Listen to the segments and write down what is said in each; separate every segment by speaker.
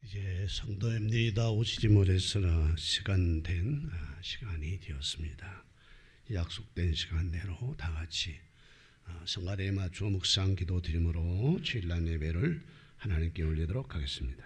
Speaker 1: 이제 성도님들이 다 오시지 못했으나 시간이 되었습니다. 약속된 시간대로 다 같이 성가대에 맞추어 묵상 기도 드림으로 주일날 예배를 하나님께 올리도록 하겠습니다.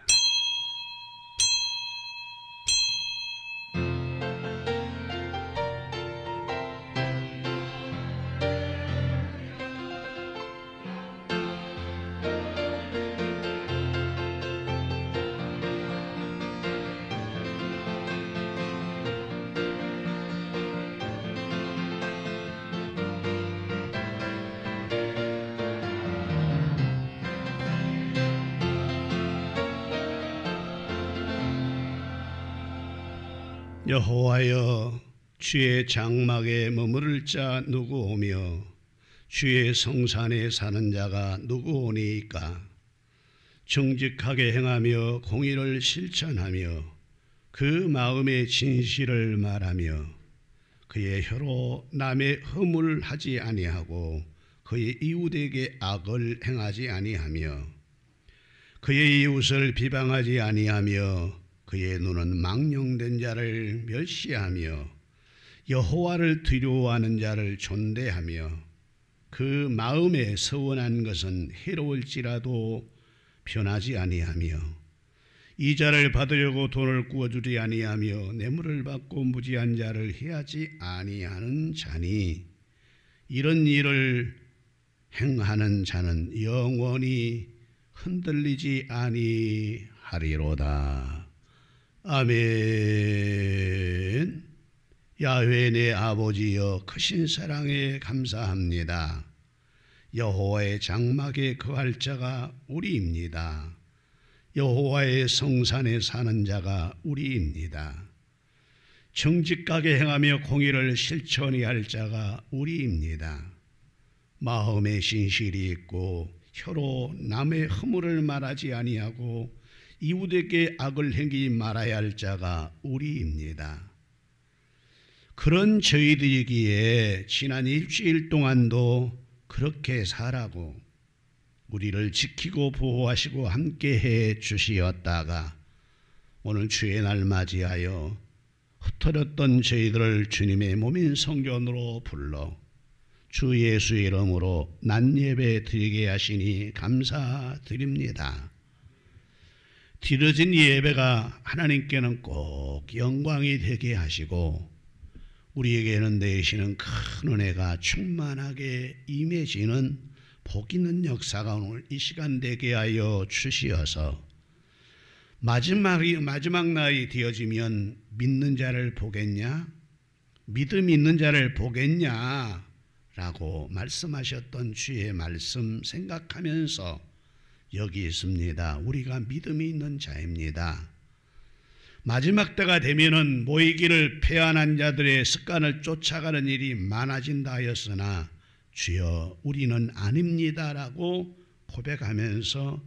Speaker 1: 여호와여, 주의 장막에 머무를 자 누구 오며 주의 성산에 사는 자가 누구 오니이까? 정직하게 행하며 공의를 실천하며 그 마음의 진실을 말하며 그의 혀로 남의 허물을 하지 아니하고 그의 이웃에게 악을 행하지 아니하며 그의 이웃을 비방하지 아니하며 그의 눈은 망령된 자를 멸시하며 여호와를 두려워하는 자를 존대하며 그 마음에 서원한 것은 해로울지라도 변하지 아니하며 이자를 받으려고 돈을 구워주지 아니하며 뇌물을 받고 무지한 자를 해하지 아니하는 자니 이런 일을 행하는 자는 영원히 흔들리지 아니하리로다. 아멘. 야훼 내 아버지여, 크신 사랑에 감사합니다. 여호와의 장막에 거할 자가 우리입니다. 여호와의 성산에 사는 자가 우리입니다. 정직하게 행하며 공의를 실천히 할 자가 우리입니다. 마음에 신실이 있고 혀로 남의 허물을 말하지 아니하고 이웃에게 악을 행하지 말아야 할 자가 우리입니다. 그런 저희들이기에 지난 일주일 동안도 그렇게 살라고 우리를 지키고 보호하시고 함께해 주시었다가 오늘 주의 날 맞이하여 흩어졌던 저희들을 주님의 몸인 성전으로 불러 주 예수의 이름으로 난예배 드리게 하시니 감사드립니다. 드려진 예배가 하나님께는 꼭 영광이 되게 하시고 우리에게는 내시는 큰 은혜가 충만하게 임해지는 복 있는 역사가 오늘 이 시간 되게 하여 주시어서 마지막 날이 되어지면 믿는 자를 보겠냐? 믿음 있는 자를 보겠냐? 라고 말씀하셨던 주의 말씀 생각하면서 여기 있습니다. 우리가 믿음이 있는 자입니다. 마지막 때가 되면은 모이기를 패한한 자들의 습관을 쫓아가는 일이 많아진다 하였으나 주여 우리는 아닙니다라고 고백하면서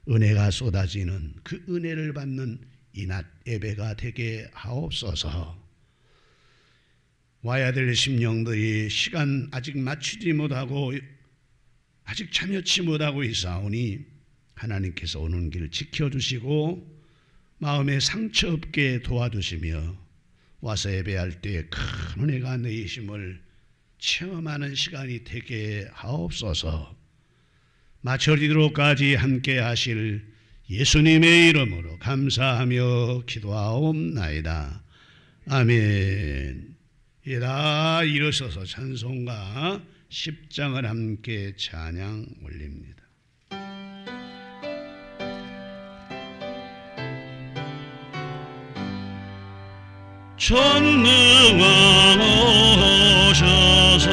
Speaker 1: 은혜가 쏟아지는 그 은혜를 받는 이 낮 예배가 되게 하옵소서. 와야 될 심령들이 시간 아직 맞추지 못하고 아직 참여치 못하고 있사오니 하나님께서 오는 길 지켜주시고 마음에 상처 없게 도와주시며 와서 예배할 때 큰 은혜가 내이심을 체험하는 시간이 되게 하옵소서. 마쳐지도록까지 함께 하실 예수님의 이름으로 감사하며 기도하옵나이다. 아멘. 다 일어서서 찬송가 10장을 함께 찬양 올립니다. 전능왕 오셔서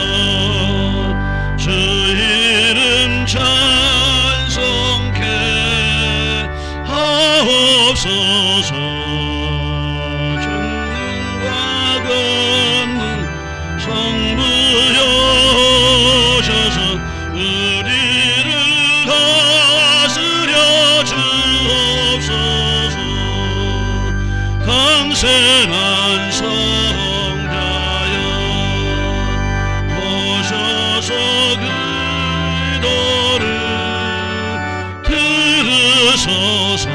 Speaker 1: 주 이름 찬송케 하옵소서. 전능과 권능 성부여 오셔서 우리를 다스려 주옵소서. 강세나 성자여 오셔서 기도를 들으소서.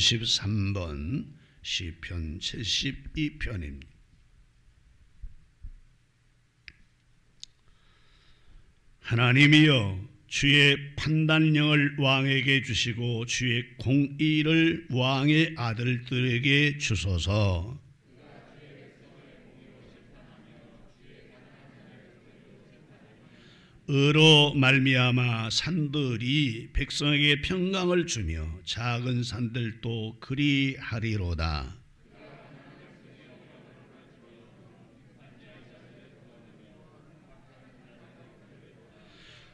Speaker 1: 73번 시편 72편입니다. 하나님이여, 주의 판단령을 왕에게 주시고 주의 공의를 왕의 아들들에게 주소서. 의로 말미암아 산들이 백성에게 평강을 주며 작은 산들도 그리하리로다.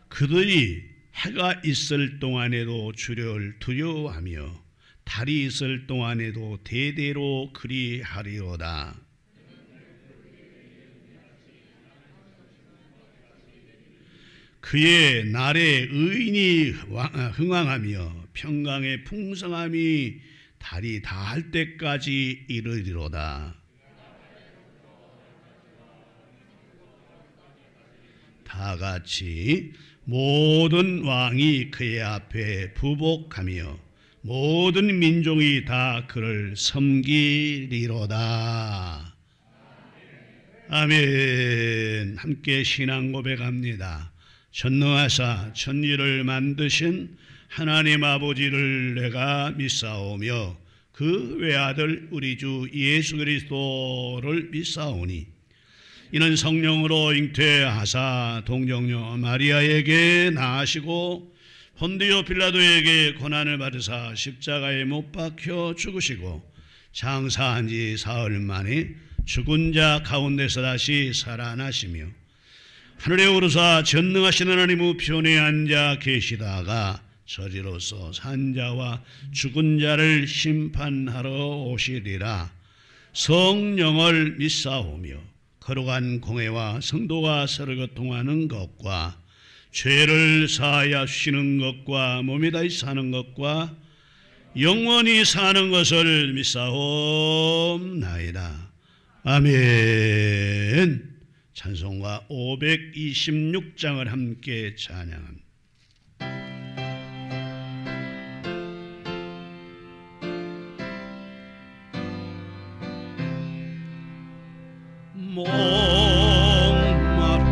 Speaker 1: 그들이 해가 있을 동안에도 주를 두려워하며 달이 있을 동안에도 대대로 그리하리로다. 그의 날에 의인이 흥왕하며 평강의 풍성함이 달이 다할 때까지 이르리로다. 다 같이 모든 왕이 그의 앞에 부복하며 모든 민족이 다 그를 섬기리로다. 아멘. 함께 신앙 고백합니다. 전능하사 천지를 만드신 하나님 아버지를 내가 믿사오며 그 외아들 우리 주 예수 그리스도를 믿사오니 이는 성령으로 잉태하사 동정녀 마리아에게 낳으시고 본디오 빌라도에게 고난을 받으사 십자가에 못 박혀 죽으시고 장사한 지 사흘 만에 죽은 자 가운데서 다시 살아나시며 하늘에 오르사 전능하신 하나님 우편에 앉아 계시다가 저리로서 산 자와 죽은 자를 심판하러 오시리라. 성령을 믿사오며 거룩한 공회와 성도가 서로 교통하는 것과 죄를 사하여 주시는 것과 몸이 다시 사는 것과 영원히 사는 것을 믿사옵나이다. 아멘. 찬송가 526장을 함께 찬양합니다. 목마른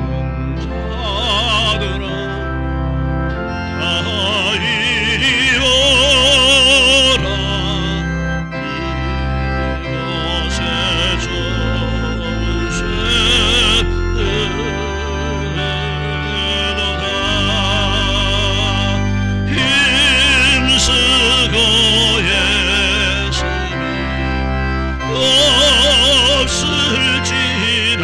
Speaker 1: 자들아 다 이리 오라. 이곳에 좋은 쇠들아 힘쓰고 예수님 없을지라.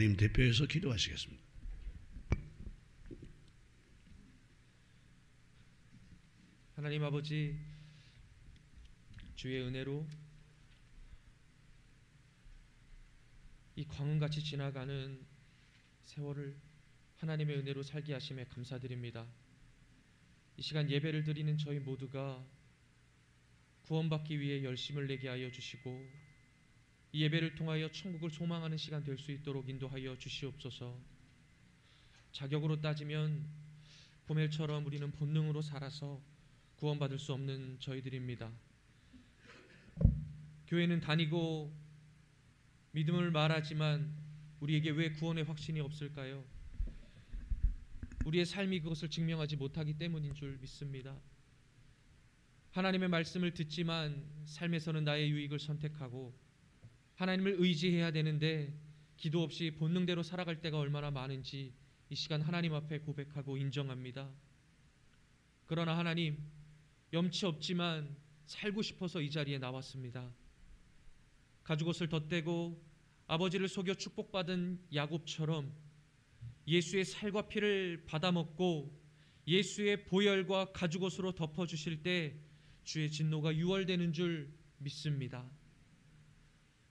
Speaker 1: 목사님 대표해서 기도하시겠습니다.
Speaker 2: 하나님 아버지, 주의 은혜로 이 광운같이 지나가는 세월을 하나님의 은혜로 살게 하심에 감사드립니다. 이 시간 예배를 드리는 저희 모두가 구원받기 위해 열심을 내게 하여 주시고 이 예배를 통하여 천국을 소망하는 시간 될 수 있도록 인도하여 주시옵소서. 자격으로 따지면 보멜처럼 우리는 본능으로 살아서 구원받을 수 없는 저희들입니다. 교회는 다니고 믿음을 말하지만 우리에게 왜 구원의 확신이 없을까요? 우리의 삶이 그것을 증명하지 못하기 때문인 줄 믿습니다. 하나님의 말씀을 듣지만 삶에서는 나의 유익을 선택하고 하나님을 의지해야 되는데 기도 없이 본능대로 살아갈 때가 얼마나 많은지 이 시간 하나님 앞에 고백하고 인정합니다. 그러나 하나님, 염치 없지만 살고 싶어서 이 자리에 나왔습니다. 가죽옷을 덧대고 아버지를 속여 축복받은 야곱처럼 예수의 살과 피를 받아먹고 예수의 보혈과 가죽옷으로 덮어주실 때 주의 진노가 유월되는 줄 믿습니다.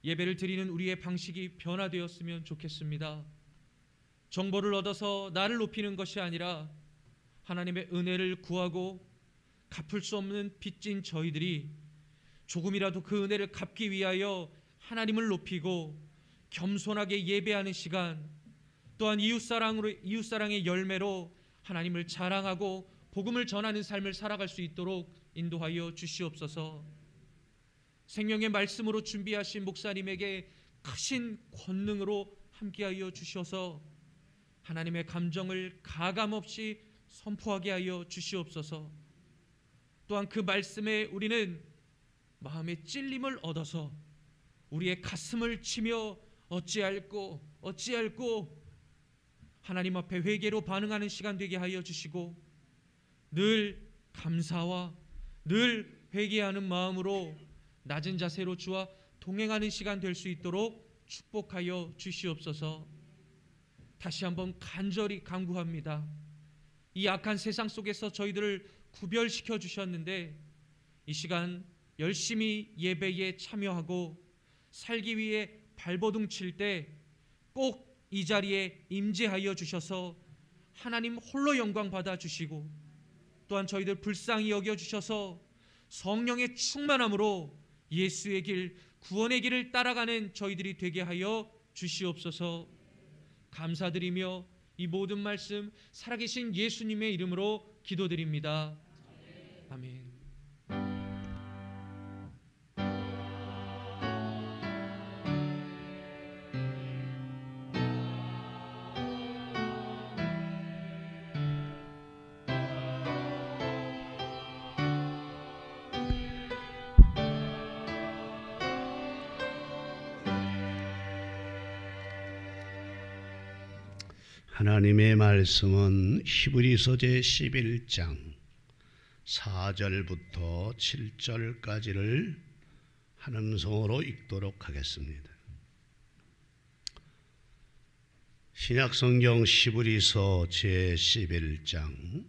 Speaker 2: 예배를 드리는 우리의 방식이 변화되었으면 좋겠습니다. 정보를 얻어서 나를 높이는 것이 아니라 하나님의 은혜를 구하고 갚을 수 없는 빚진 저희들이 조금이라도 그 은혜를 갚기 위하여 하나님을 높이고 겸손하게 예배하는 시간, 또한 이웃사랑의 열매로 하나님을 자랑하고 복음을 전하는 삶을 살아갈 수 있도록 인도하여 주시옵소서. 생명의 말씀으로 준비하신 목사님에게 크신 권능으로 함께하여 주셔서 하나님의 감정을 가감없이 선포하게 하여 주시옵소서. 또한 그 말씀에 우리는 마음의 찔림을 얻어서 우리의 가슴을 치며 어찌할꼬 하나님 앞에 회개로 반응하는 시간 되게 하여 주시고 늘 감사와 늘 회개하는 마음으로 낮은 자세로 주와 동행하는 시간 될 수 있도록 축복하여 주시옵소서. 다시 한번 간절히 간구합니다. 이 악한 세상 속에서 저희들을 구별시켜 주셨는데 이 시간 열심히 예배에 참여하고 살기 위해 발버둥 칠 때 꼭 이 자리에 임재하여 주셔서 하나님 홀로 영광 받아 주시고 또한 저희들 불쌍히 여겨 주셔서 성령의 충만함으로 예수의 길, 구원의 길을 따라가는 저희들이 되게 하여 주시옵소서. 감사드리며 이 모든 말씀 살아계신 예수님의 이름으로 기도드립니다. 아멘.
Speaker 1: 하나님의 말씀은 히브리서 제11장 4절부터 7절까지를 한 음성으로 읽도록 하겠습니다. 신약성경 히브리서 제11장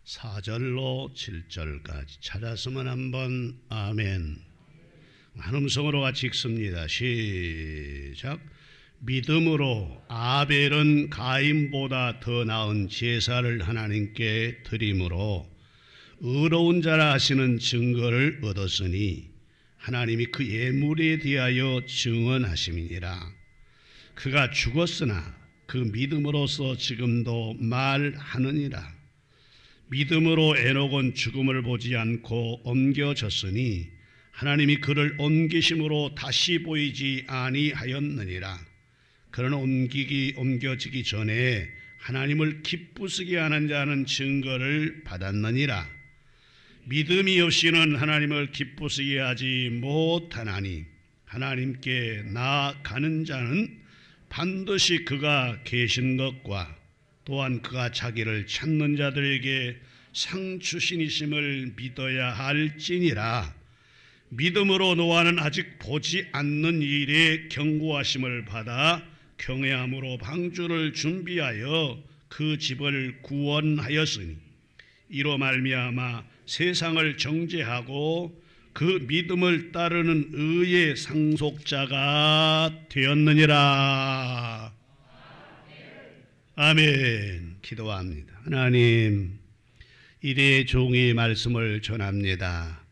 Speaker 1: 4절로 7절까지 찾았으면 한번 아멘. 한 음성으로 같이 읽습니다. 시작. 믿음으로 아벨은 가인보다 더 나은 제사를 하나님께 드림으로 의로운 자라 하시는 증거를 얻었으니 하나님이 그 예물에 대하여 증언하심이니라. 그가 죽었으나 그 믿음으로서 지금도 말하느니라. 믿음으로 에녹은 죽음을 보지 않고 옮겨졌으니 하나님이 그를 옮기심으로 다시 보이지 아니하였느니라. 그러나 옮겨지기 전에 하나님을 기쁘시게 하는 자는 증거를 받았느니라. 믿음이 없이는 하나님을 기쁘시게 하지 못하나니 하나님께 나아가는 자는 반드시 그가 계신 것과 또한 그가 자기를 찾는 자들에게 상 주시니심을 믿어야 할지니라. 믿음으로 노아는 아직 보지 않는 일에 경고하심을 받아 경외함으로 방주를 준비하여 그 집을 구원하였으니 이로 말미암아 세상을 정죄하고 그 믿음을 따르는 의의 상속자가 되었느니라. 아멘. 기도합니다. 하나님, 이레의 종이 말씀을 전합니다.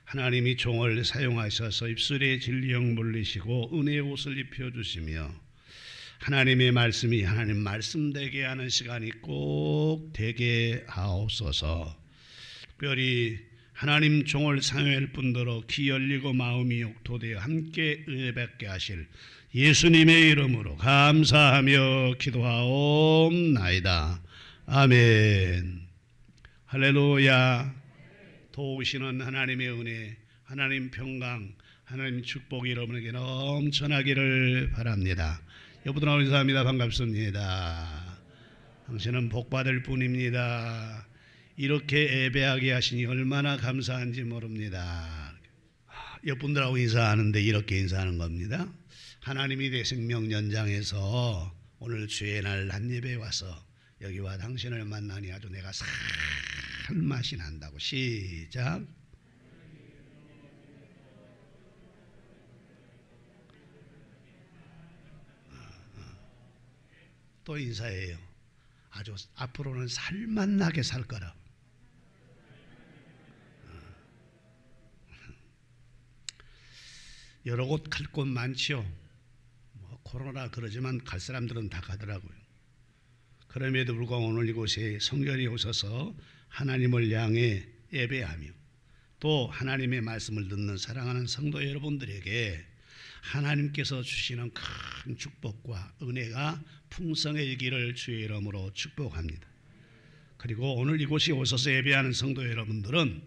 Speaker 1: 하나님이 종을 사용하셔서 입술에 진리형 물리시고 은혜의 옷을 입혀주시며 하나님의 말씀이 하나님 말씀되게 하는 시간이 꼭 되게 하옵소서. 특별히 하나님 종을 사용할 뿐더러 귀 열리고 마음이 욕토되어 함께 은혜 뵙게 하실 예수님의 이름으로 감사하며 기도하옵나이다. 아멘. 할렐루야. 도우시는 하나님의 은혜, 하나님 평강, 하나님 축복이 여러분에게 넘쳐나기를 바랍니다. 여러분 감사합니다. 반갑습니다. 당신은 복받을 뿐입니다. 이렇게 예배하게 하시니 얼마나 감사한지 모릅니다. 여러분들하고 인사하는데 이렇게 인사하는 겁니다. 하나님이 내 생명 연장해서 오늘 주의 날 한 예배에 와서 여기와 당신을 만나니 아주 내가 살맛이 난다고. 시작. 또 인사해요. 아주 앞으로는 살맛 나게 살 거라. 여러 곳 갈 곳 많지요. 코로나 그러지만 갈 사람들은 다 가더라고요. 그럼에도 불구하고 오늘 이곳에 성전에 오셔서 하나님을 향해 예배하며 또 하나님의 말씀을 듣는 사랑하는 성도 여러분들에게 하나님께서 주시는 큰 축복과 은혜가 풍성해지기를 주의 이름으로 축복합니다. 그리고 오늘 이곳에 오셔서 예배하는 성도 여러분들은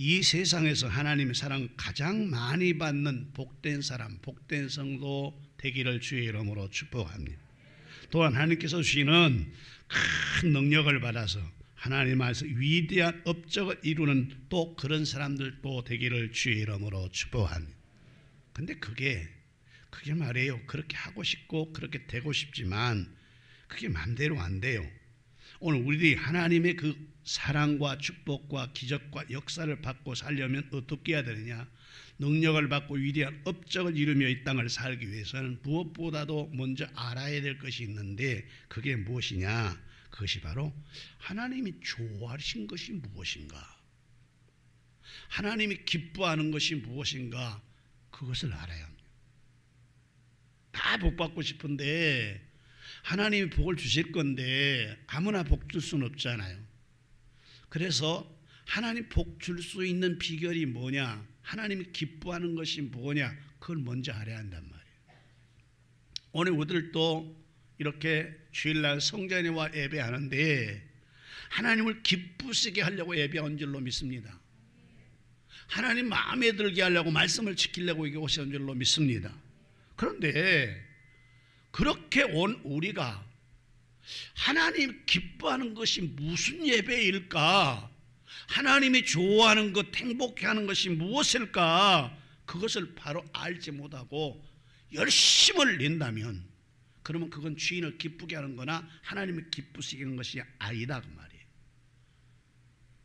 Speaker 1: 이 세상에서 하나님의 사랑 가장 많이 받는 복된 사람, 복된 성도 되기를 주의 이름으로 축복합니다. 또한 하나님께서 주시는 큰 능력을 받아서 하나님 안에서 위대한 업적을 이루는 또 그런 사람들도 되기를 주의 이름으로 축복합니다. 근데 그게 말이에요. 그렇게 하고 싶고 그렇게 되고 싶지만 그게 마음대로 안 돼요. 오늘 우리들이 하나님의 그 사랑과 축복과 기적과 역사를 받고 살려면 어떻게 해야 되느냐? 능력을 받고 위대한 업적을 이루며 이 땅을 살기 위해서는 무엇보다도 먼저 알아야 될 것이 있는데 그게 무엇이냐? 그것이 바로 하나님이 좋아하신 것이 무엇인가? 하나님이 기뻐하는 것이 무엇인가? 그것을 알아야 합니다. 다 복 받고 싶은데 하나님이 복을 주실 건데 아무나 복 줄 수는 없잖아요. 그래서 하나님 복 줄 수 있는 비결이 뭐냐? 하나님이 기뻐하는 것이 뭐냐? 그걸 먼저 알아야 한단 말이에요. 오늘 우리들도 이렇게 주일날 성전에 와 예배하는데 하나님을 기쁘시게 하려고 예배한 줄로 믿습니다. 하나님 마음에 들게 하려고 말씀을 지키려고 여기 오신 줄로 믿습니다. 그런데 그렇게 온 우리가 하나님 기뻐하는 것이 무슨 예배일까? 하나님이 좋아하는 것, 행복해하는 것이 무엇일까? 그것을 바로 알지 못하고 열심을 낸다면 그러면 그건 주인을 기쁘게 하는 거나 하나님을 기쁘시게 하는 것이 아니다 그 말이에요.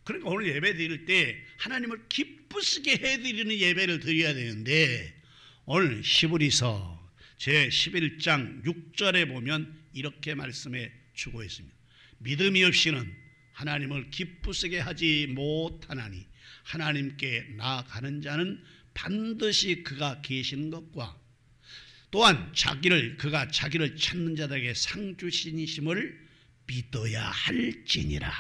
Speaker 1: 그러니까 오늘 예배 드릴 때 하나님을 기쁘시게 해드리는 예배를 드려야 되는데 오늘 히브리서 제11장 6절에 보면 이렇게 말씀해 주고 있습니다. 믿음이 없이는 하나님을 기쁘시게 하지 못하나니 하나님께 나아가는 자는 반드시 그가 계시는 것과 또한 그가 자기를 찾는 자들에게 상 주시니심을 믿어야 할지니라.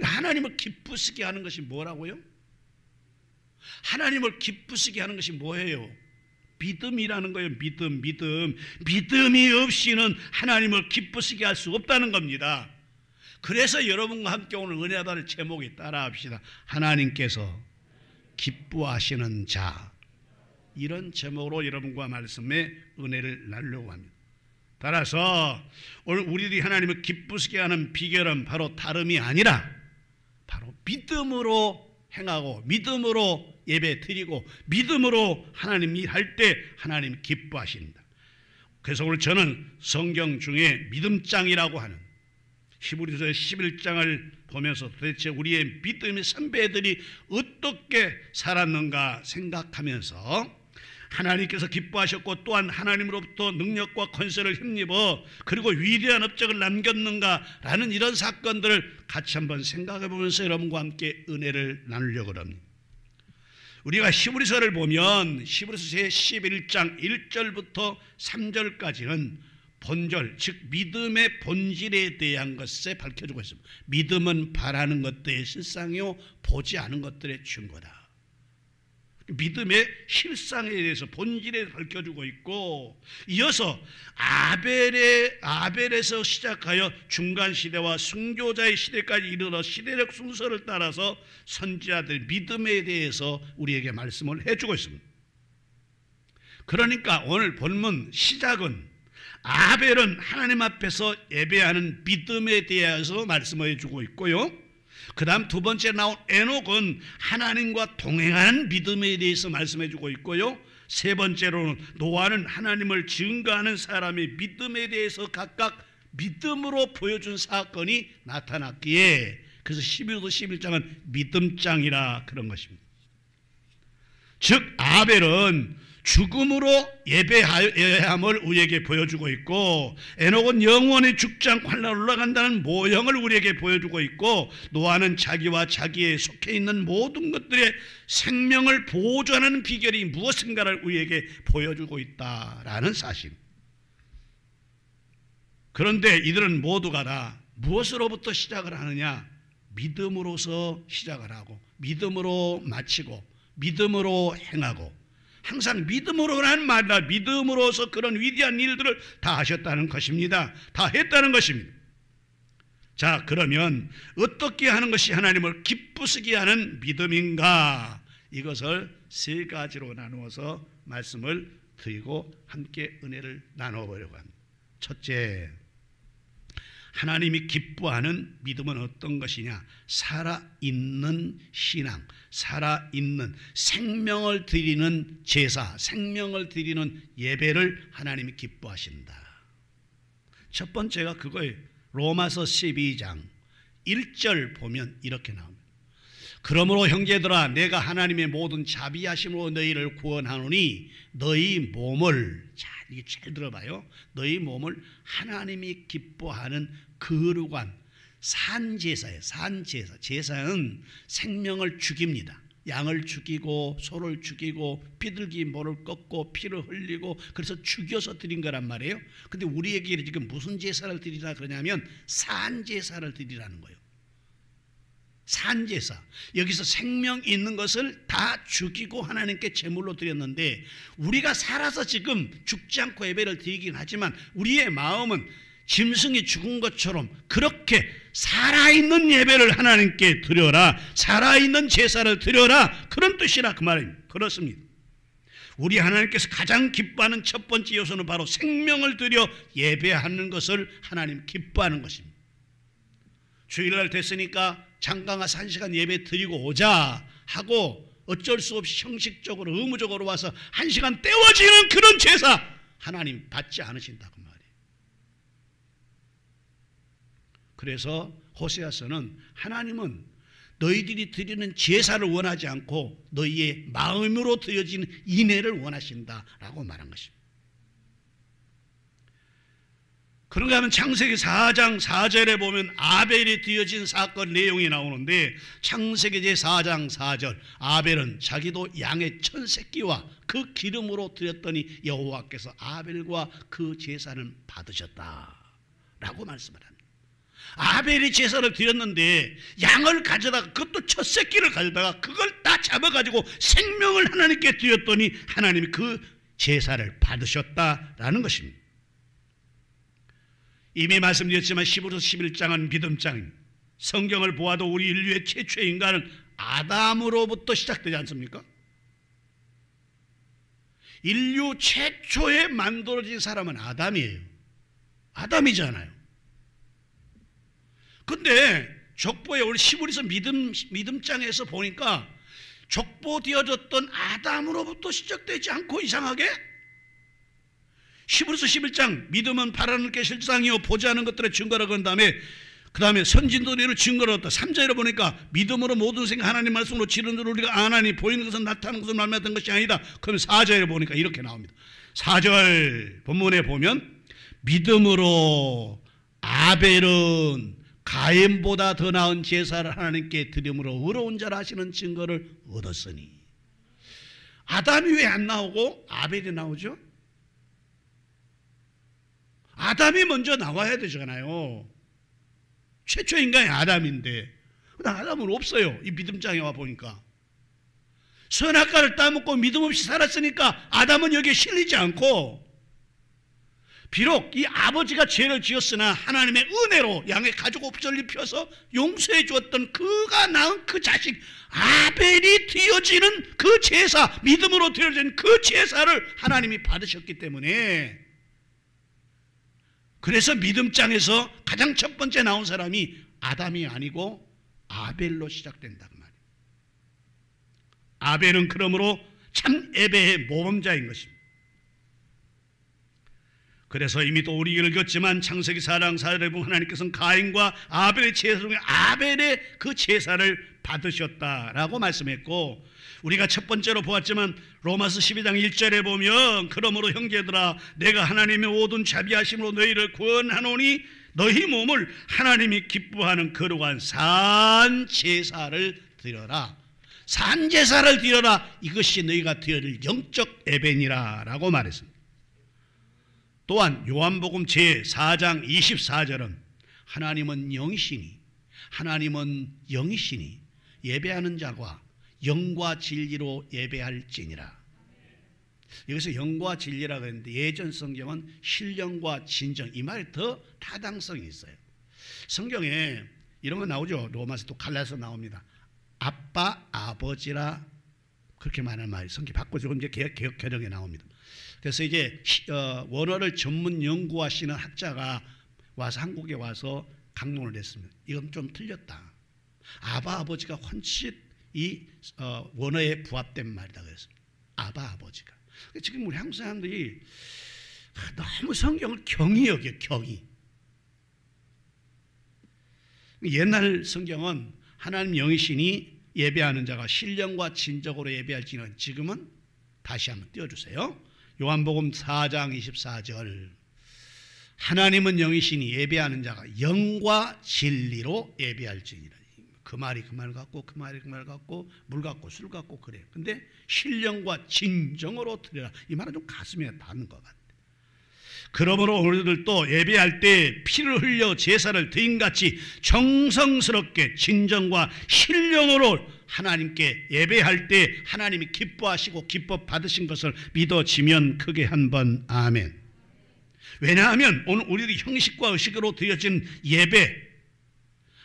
Speaker 1: 하나님을 기쁘시게 하는 것이 뭐라고요? 하나님을 기쁘시게 하는 것이 뭐예요? 믿음이라는 거예요. 믿음이 없이는 하나님을 기쁘시게 할 수 없다는 겁니다. 그래서 여러분과 함께 오늘 은혜 받을 제목이 따라합시다. 하나님께서 기뻐하시는 자. 이런 제목으로 여러분과 말씀에 은혜를 나누려고 합니다. 따라서 오늘 우리들이 하나님을 기쁘시게 하는 비결은 바로 다름이 아니라 바로 믿음으로 행하고 믿음으로 예배 드리고 믿음으로 하나님이 할 때 하나님 기뻐하신다. 그래서 오늘 저는 성경 중에 믿음장이라고 하는 히브리서 11장을 보면서 도대체 우리의 믿음의 선배들이 어떻게 살았는가 생각하면서 하나님께서 기뻐하셨고 또한 하나님으로부터 능력과 권세를 힘입어 그리고 위대한 업적을 남겼는가라는 이런 사건들을 같이 한번 생각해 보면서 여러분과 함께 은혜를 나누려고 합니다. 우리가 히브리서를 보면 히브리서 제11장 1절부터 3절까지는 본절, 즉 믿음의 본질에 대한 것에 밝혀주고 있습니다. 믿음은 바라는 것들의 실상이요 보지 않은 것들의 증거다. 믿음의 실상에 대해서 본질에 밝혀주고 있고, 이어서 아벨에서 시작하여 중간시대와 순교자의 시대까지 이르러 시대적 순서를 따라서 선지자들의 믿음에 대해서 우리에게 말씀을 해주고 있습니다. 그러니까 오늘 본문 시작은 아벨은 하나님 앞에서 예배하는 믿음에 대해서 말씀을 해주고 있고요, 그 다음 두 번째 나온 에녹은 하나님과 동행하는 믿음에 대해서 말씀해주고 있고요, 세 번째로는 노아는 하나님을 증거하는 사람의 믿음에 대해서 각각 믿음으로 보여준 사건이 나타났기에 그래서 11도 11장은 믿음장이라 그런 것입니다. 즉 아벨은 죽음으로 예배함을 우리에게 보여주고 있고, 에녹은 영원히 죽지 않고 하늘로 올라간다는 모형을 우리에게 보여주고 있고, 노아는 자기와 자기에 속해 있는 모든 것들의 생명을 보존하는 비결이 무엇인가를 우리에게 보여주고 있다라는 사실. 그런데 이들은 모두가 다 무엇으로부터 시작을 하느냐? 믿음으로서 시작을 하고 믿음으로 마치고 믿음으로 행하고, 항상 믿음으로 하는 말이라 믿음으로서 그런 위대한 일들을 다 하셨다는 것입니다. 다 했다는 것입니다. 자, 그러면 어떻게 하는 것이 하나님을 기쁘시게 하는 믿음인가? 이것을 세 가지로 나누어서 말씀을 드리고 함께 은혜를 나눠보려고 합니다. 첫째, 하나님이 기뻐하는 믿음은 어떤 것이냐? 살아있는 신앙, 살아있는 생명을 드리는 제사, 생명을 드리는 예배를 하나님이 기뻐하신다. 첫 번째가 그거예요. 로마서 12장 1절 보면 이렇게 나옵니다. 그러므로 형제들아, 내가 하나님의 모든 자비하심으로 너희를 구원하노니 너희 몸을, 자, 이게 잘 들어봐요. 너희 몸을 하나님이 기뻐하는 거룩한 산제사예요. 산제사. 제사는 생명을 죽입니다. 양을 죽이고 소를 죽이고 비둘기 모를 꺾고 피를 흘리고 그래서 죽여서 드린 거란 말이에요. 근데 우리에게 지금 무슨 제사를 드리라 그러냐면 산제사를 드리라는 거예요. 산제사. 여기서 생명 있는 것을 다 죽이고 하나님께 제물로 드렸는데, 우리가 살아서 지금 죽지 않고 예배를 드리긴 하지만 우리의 마음은 짐승이 죽은 것처럼 그렇게 살아있는 예배를 하나님께 드려라, 살아있는 제사를 드려라, 그런 뜻이라 그 말입니다. 그렇습니다. 우리 하나님께서 가장 기뻐하는 첫 번째 요소는 바로 생명을 드려 예배하는 것을 하나님 기뻐하는 것입니다. 주일날 됐으니까 잠깐 가서 1시간 예배 드리고 오자 하고 어쩔 수 없이 형식적으로 의무적으로 와서 1시간 때워지는 그런 제사 하나님 받지 않으신다고 말이에요. 그래서 호세아서는 하나님은 너희들이 드리는 제사를 원하지 않고 너희의 마음으로 드려지는 인애를 원하신다라고 말한 것입니다. 그런가 하면 창세기 4장 4절에 보면 아벨이 드려진 사건 내용이 나오는데, 창세기 제4장 4절, 아벨은 자기도 양의 첫 새끼와 그 기름으로 드렸더니 여호와께서 아벨과 그 제사는 받으셨다라고 말씀을 합니다. 아벨이 제사를 드렸는데 양을 가져다가, 그것도 첫 새끼를 가져다가 그걸 다 잡아가지고 생명을 하나님께 드렸더니 하나님이 그 제사를 받으셨다라는 것입니다. 이미 말씀드렸지만 히브리서 11장은 믿음장입니다. 성경을 보아도 우리 인류의 최초의 인간은 아담으로부터 시작되지 않습니까? 인류 최초에 만들어진 사람은 아담이에요. 아담이잖아요. 근데 족보에 우리 히브리서 믿음장에서 보니까 족보되어졌던 아담으로부터 시작되지 않고 이상하게 히브리서 11장 믿음은 바라는 게 실상이요 보지 않은 것들의 증거라고 한 다음에 그 다음에 선진들을 증거로 얻다. 3절에 보니까 믿음으로 모든 생각 하나님 말씀으로 지른 줄 우리가 아나니 보이는 것은 나타나는 것은 말미암았던 것이 아니다. 그럼 4절에 보니까 이렇게 나옵니다. 4절 본문에 보면 믿음으로 아벨은 가인보다 더 나은 제사를 하나님께 드림으로 의로운 자라 하시는 증거를 얻었으니. 아담이 왜 안 나오고 아벨이 나오죠? 아담이 먼저 나와야 되잖아요. 최초 인간이 아담인데 아담은 없어요. 이 믿음장에 와 보니까 선악과를 따먹고 믿음 없이 살았으니까 아담은 여기에 실리지 않고, 비록 이 아버지가 죄를 지었으나 하나님의 은혜로 양의 가죽 옷을 입혀서 용서해 주었던 그가 낳은 그 자식 아벨이 드려지는 그 제사, 믿음으로 드려진 그 제사를 하나님이 받으셨기 때문에, 그래서 믿음장에서 가장 첫 번째 나온 사람이 아담이 아니고 아벨로 시작된다 그 말이에요. 아벨은 그러므로 참 예배의 모범자인 것입니다. 그래서 이미 또 우리 읽었지만 창세기 4장 4절에 보면 하나님께서는 가인과 아벨의 제사 중에 아벨의 그 제사를 받으셨다라고 말씀했고, 우리가 첫 번째로 보았지만 로마서 12장 1절에 보면 그러므로 형제들아 내가 하나님의 모든 자비하심으로 너희를 구원하노니 너희 몸을 하나님이 기뻐하는 거룩한 산 제사를 드려라. 산 제사를 드려라. 이것이 너희가 드릴 영적 예배니라 라고 말했습니다. 또한 요한복음 제4장 24절은 하나님은 영이시니 예배하는 자가 영과 진리로 예배할지니라. 여기서 영과 진리라고 했는데 예전 성경은 신령과 진정, 이 말이 더 타당성이 있어요. 성경에 이런 거 나오죠. 로마서 또 갈라서 나옵니다. 아빠 아버지라 그렇게 말하는 말이 성경 바꿔서 이제 개혁 개정에 나옵니다. 그래서 이제 원어를 전문 연구하시는 학자가 와서 한국에 와서 강론을 했습니다. 이건 좀 틀렸다. 아바 아버지가 훨씬 이 원어에 부합된 말이다 그랬습니다. 아바 아버지가. 지금 우리 한국 사람들이 너무 성경을 경히 여겨, 경히. 옛날 성경은 하나님 영이시니 예배하는 자가 신령과 진정으로 예배할지는, 지금은 다시 한번 띄워주세요. 요한복음 4장 24절 하나님은 영이시니 예배하는 자가 영과 진리로 예배할지니라. 그 말이 그 말 같고 그 말이 그 말 같고 물 같고 술 같고 그래요. 근데 신령과 진정으로 드려라, 이 말은 좀 가슴에 닿는 것 같아요. 그러므로 우리들도 예배할 때 피를 흘려 제사를 드림같이 정성스럽게 진정과 신령으로 하나님께 예배할 때 하나님이 기뻐하시고 기뻐 받으신 것을 믿어지면 크게 한번 아멘. 왜냐하면 오늘 우리들이 형식과 의식으로 드려진 예배,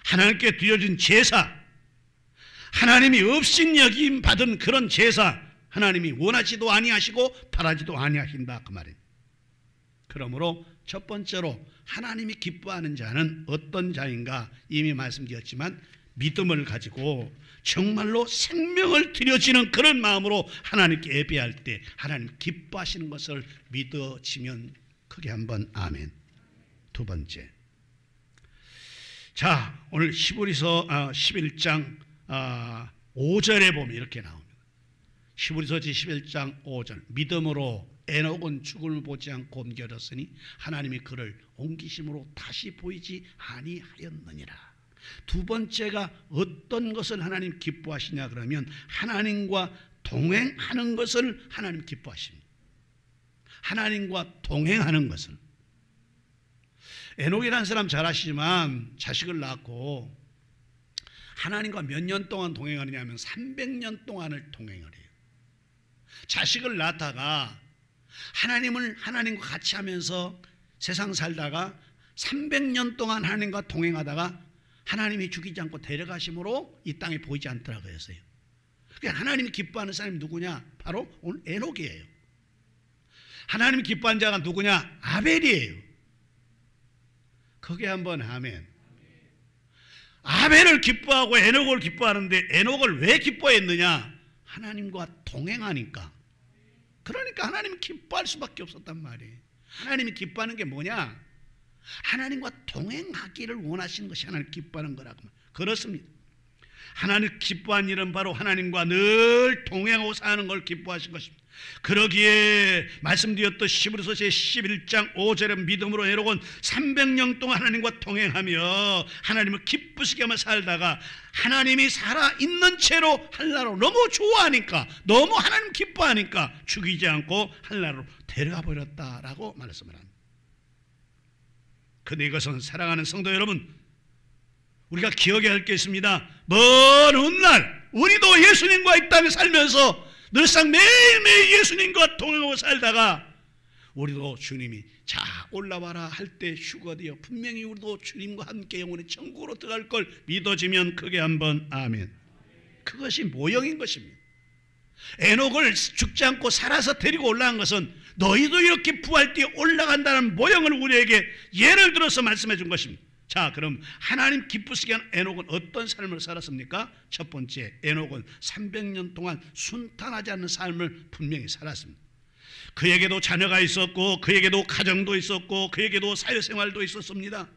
Speaker 1: 하나님께 드려진 제사, 하나님이 없인 여김 받은 그런 제사, 하나님이 원하지도 아니하시고 바라지도 아니하신다 그 말입니다. 그러므로 첫 번째로 하나님이 기뻐하는 자는 어떤 자인가 이미 말씀드렸지만, 믿음을 가지고 정말로 생명을 드려지는 그런 마음으로 하나님께 예배할 때 하나님 기뻐하시는 것을 믿어지면 크게 한번 아멘. 두 번째, 자 오늘 히브리서 11장 5절에 보면 이렇게 나옵니다. 히브리서 11장 5절 믿음으로 에녹은 죽음을 보지 않고 옮겨졌으니 하나님이 그를 옮기심으로 다시 보이지 아니하였느니라. 두 번째가 어떤 것을 하나님 기뻐하시냐 그러면 하나님과 동행하는 것을 하나님 기뻐하십니다. 하나님과 동행하는 것을. 에녹이라는 사람 잘 아시지만 자식을 낳고 하나님과 몇 년 동안 동행하느냐 하면 300년 동안을 동행을 해요. 자식을 낳다가 하나님과 같이 하면서 세상 살다가 300년 동안 하나님과 동행하다가 하나님이 죽이지 않고 데려가심으로 이 땅에 보이지 않더라고요. 그러니까 하나님이 기뻐하는 사람이 누구냐? 바로 오늘 에녹이에요. 하나님이 기뻐하는 자가 누구냐? 아벨이에요. 거기에 한번 아멘. 아벨을 기뻐하고 에녹을 기뻐하는데 에녹을 왜 기뻐했느냐? 하나님과 동행하니까. 그러니까 하나님이 기뻐할 수밖에 없었단 말이에요. 하나님이 기뻐하는 게 뭐냐? 하나님과 동행하기를 원하시는 것이 하나님 기뻐하는 거라고. 그렇습니다. 하나님 기뻐한 일은 바로 하나님과 늘 동행하고 사는 걸 기뻐하신 것입니다. 그러기에 말씀드렸듯이 히브리서 제11장 5절에 믿음으로 에녹은 300년 동안 하나님과 동행하며 하나님을 기쁘시게 하며 살다가 하나님이 살아있는 채로 한나라로 너무 좋아하니까, 너무 하나님 기뻐하니까 죽이지 않고 한나라로 데려가 버렸다라고 말씀을 합니다. 근데 이것은 사랑하는 성도 여러분, 우리가 기억해야 할 게 있습니다. 먼 훗날 우리도 예수님과 이 땅에 살면서 늘상 매일매일 예수님과 동행하고 살다가 우리도 주님이 자 올라와라 할 때 휴거되어 분명히 우리도 주님과 함께 영원히 천국으로 들어갈 걸 믿어지면 크게 한번 아멘. 그것이 모형인 것입니다. 에녹을 죽지 않고 살아서 데리고 올라간 것은 너희도 이렇게 부활 뒤에 올라간다는 모형을 우리에게 예를 들어서 말씀해 준 것입니다. 자, 그럼 하나님 기쁘시게 한 에녹은 어떤 삶을 살았습니까? 첫 번째, 에녹은 300년 동안 순탄하지 않는 삶을 분명히 살았습니다. 그에게도 자녀가 있었고, 그에게도 가정도 있었고, 그에게도 사회생활도 있었습니다.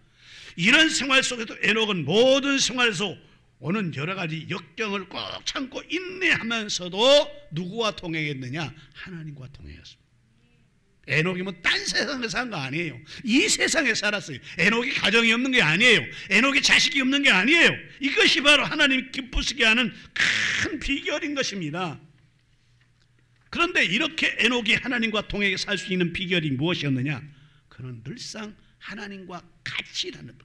Speaker 1: 이런 생활 속에도 에녹은 모든 생활에서 오는 여러 가지 역경을 꼭 참고 인내하면서도 누구와 동행했느냐? 하나님과 동행했습니다. 에녹이 뭐 딴 세상에 산 거 아니에요. 이 세상에 살았어요. 에녹이 가정이 없는 게 아니에요. 에녹이 자식이 없는 게 아니에요. 이것이 바로 하나님 기쁘시게 하는 큰 비결인 것입니다. 그런데 이렇게 에녹이 하나님과 동행해 살 수 있는 비결이 무엇이었느냐? 그는 늘상 하나님과 같이라는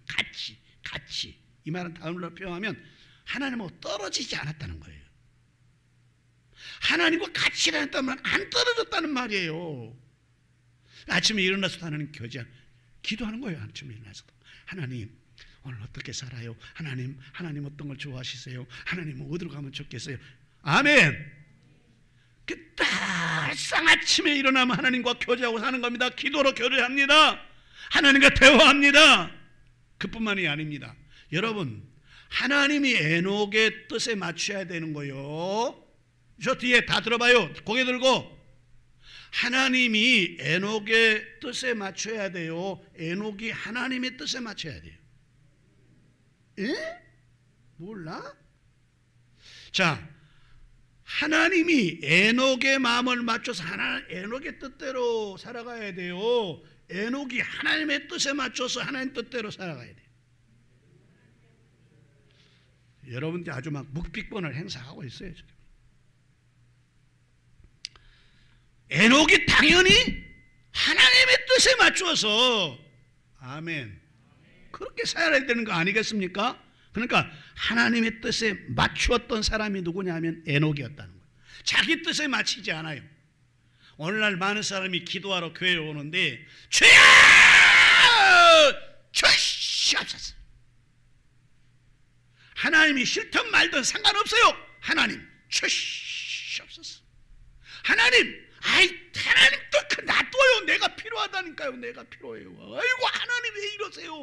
Speaker 1: 같이. 이 말은 다음으로 표현하면 하나님하고 떨어지지 않았다는 거예요. 하나님과 같이라는 말은 안 떨어졌다는 말이에요. 아침에 일어나서 하나님 교제한 기도하는 거예요. 아침에 일어나서도 하나님 오늘 어떻게 살아요? 하나님 어떤 걸 좋아하시세요? 하나님은 어디로 가면 좋겠어요? 아멘. 그날상 아침에 일어나면 하나님과 교제하고 사는 겁니다. 기도로 교제합니다. 하나님과 대화합니다. 그뿐만이 아닙니다. 여러분, 하나님이 에녹의 뜻에 맞춰야 되는 거예요. 저 뒤에 다 들어봐요. 고개 들고. 하나님이 에녹의 뜻에 맞춰야 돼요. 에녹이 하나님의 뜻에 맞춰야 돼요. 에? 몰라? 자, 하나님이 에녹의 마음을 맞춰서 에녹의 뜻대로 살아가야 돼요. 에녹이 하나님의 뜻에 맞춰서 하나님 뜻대로 살아가야 돼요. 여러분들 아주 막 묵비권을 행사하고 있어요. 지금. 에녹이 당연히 하나님의 뜻에 맞추어서 아멘 그렇게 살아야 되는 거 아니겠습니까? 그러니까 하나님의 뜻에 맞추었던 사람이 누구냐면 에녹이었다는 거예요. 자기 뜻에 맞추지 않아요. 오늘날 많은 사람이 기도하러 교회에 오는데 주여 주시옵소서. 하나님이 싫든 말든 상관없어요. 하나님 주시옵소서. 하나님 하나님 놔둬요. 내가 필요하다니까요. 내가 필요해요. 아이고 하나님 왜 이러세요?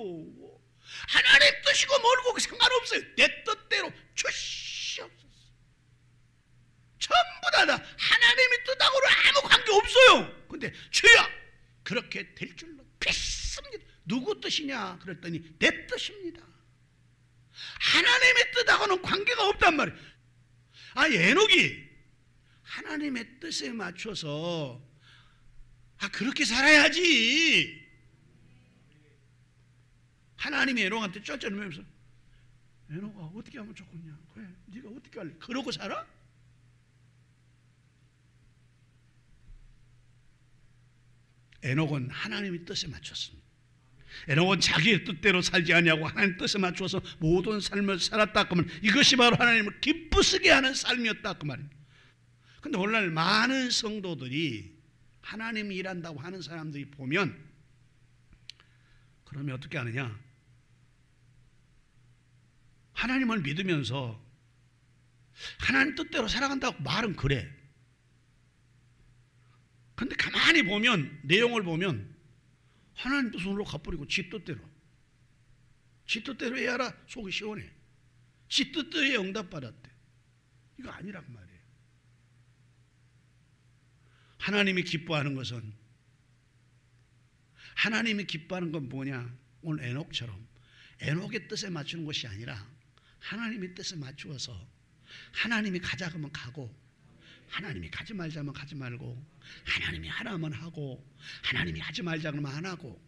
Speaker 1: 하나님 뜻이고 멀고 상관없어요. 내 뜻대로 주시옵소서. 전부 다 하나님의 뜻하고는 아무 관계 없어요. 근데 주여 그렇게 될 줄로 믿습니다. 누구 뜻이냐 그랬더니 내 뜻입니다. 하나님의 뜻하고는 관계가 없단 말이에요. 에녹이 하나님의 뜻에 맞춰서 그렇게 살아야지. 하나님이 에녹한테 쩌쩌면서 에녹아 어떻게 하면 좋겠냐? 그래 네가 어떻게 할래? 그러고 살아? 에녹은 하나님의 뜻에 맞췄습니다. 에녹은 자기의 뜻대로 살지 아니하고 하나님 뜻에 맞춰서 모든 삶을 살았다 그 말. 이것이 바로 하나님을 기쁘시게 하는 삶이었다 그 말입니다. 근데 오늘날 많은 성도들이 하나님이 일한다고 하는 사람들이 보면 그러면 어떻게 하느냐? 하나님을 믿으면서 하나님 뜻대로 살아간다고 말은 그래. 근데 가만히 보면 내용을 보면 하나님 뜻으로 가버리고 지 뜻대로 해야 속이 시원해. 지 뜻대로 응답받았대. 이거 아니란 말이에요. 하나님이 기뻐하는 것은 뭐냐? 오늘 에녹처럼 에녹의 뜻에 맞추는 것이 아니라 하나님의 뜻에 맞추어서 하나님이 가자 그러면 가고, 하나님이 가지 말자면 가지 말고, 하나님이 하라면 하고, 하나님이 하지 말자 그러면 안 하고.